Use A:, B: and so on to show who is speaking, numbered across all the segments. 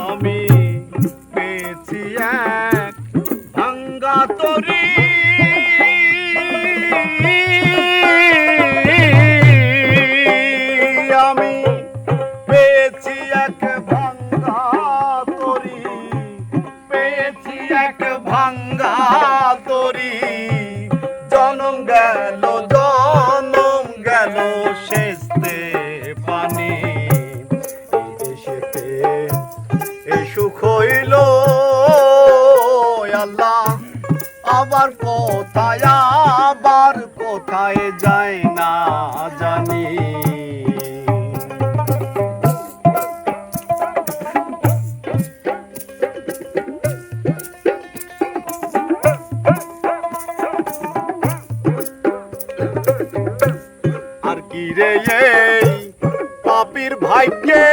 A: আমি পেয়েছি এক ভাঙ্গা তরি, আমি পেয়েছি এক ভাঙ্গা তরি, পেয়েছি এক ভাঙ্গা তরি। জনম গেল শেষতে পানি, এসেতে এ সুখ হইল আল্লাহ। আবার কোথায় যায় না জানি। আর কি রে এই পাপীর ভাগ্যে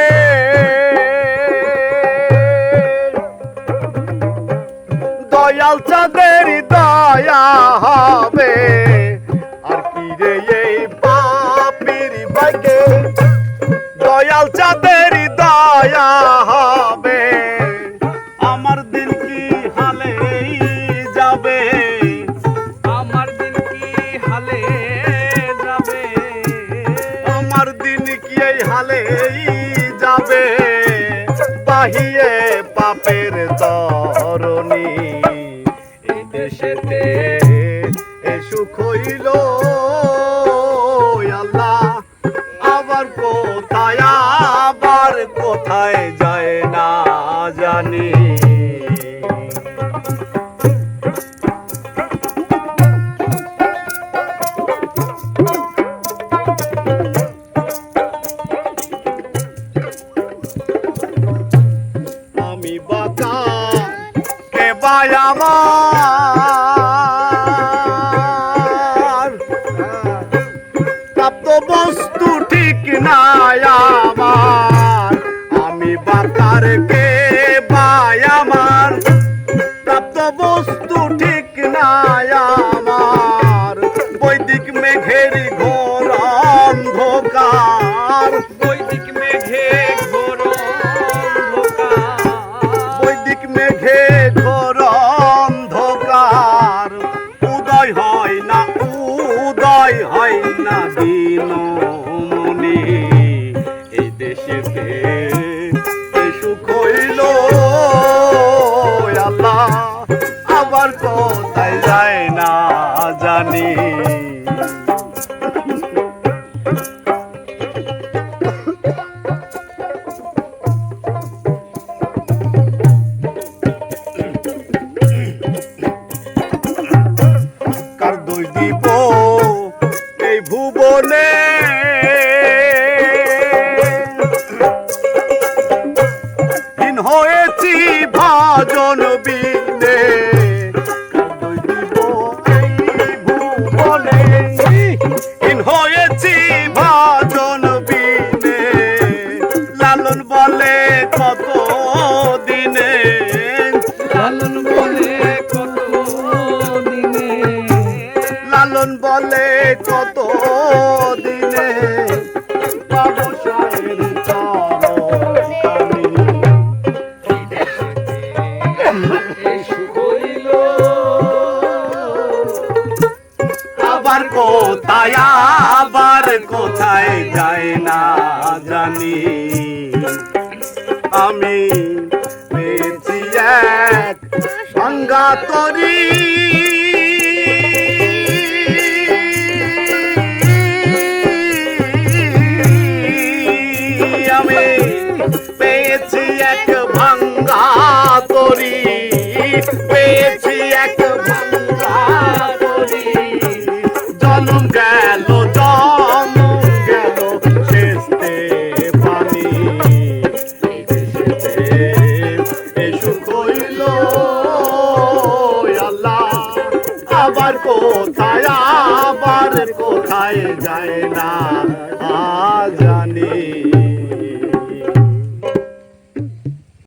A: দয়াল চাঁদের দয়া হবে। আর কি রে এই পাপীর ভাগ্যে দয়াল চাঁদের দয়া হবে। আমার দিন কি হালে যাবে,
B: আমার দিন কি হালে যাবে,
A: আমার দিন কি এই হালে যাবে। বাহিয়ে পাপের তরণী, এই দেশেতে এ সুখ হইল আল্লাহ। আবার কোথায় যায় না জানি। আমি বাঁকা কে বাই আমার, প্রাপ্ত বস্তু ঠিক নাই আমার। আমি বাঁকার কে বাই আমার, প্রাপ্ত বস্তু ঠিক নাই আমার। বৈদিক মেঘের ঘোর অন্ধকার,
B: বৈদিক মেঘে ঘোর
A: বৈদিক মেঘে ঘোর অন্ধকার। উদয় হয় না দিনমণি, এই দেশেতে সুখ হইল আল্লাহ। আবার কোথায় যায় না জানি। কার দোষ দিব এই ভুবনে, হীন হয়েছি ভাজন বিনে। কার দোষ দিব এই ভুবনে, হীন হয়েছি ভাজন বিনে। লালন বলে কত দিনে,
B: লালন বলে কত দিনে,
A: লালন বলে কত দিনে। বাবুসাহের চরণখানি,
B: এই সুখ হইল
A: আবার কোথায় যায় না জানি। আমি পেয়েছি এক ভাঙ্গা তরি, আমি পেয়েছি এক ভাঙ্গা তরি, পেয়েছি এক ভাঙ্গা তরি। জনম গেল শেষতে পানি, এ সুখ হইল আল্লাহ। আবার কোথায় যায় না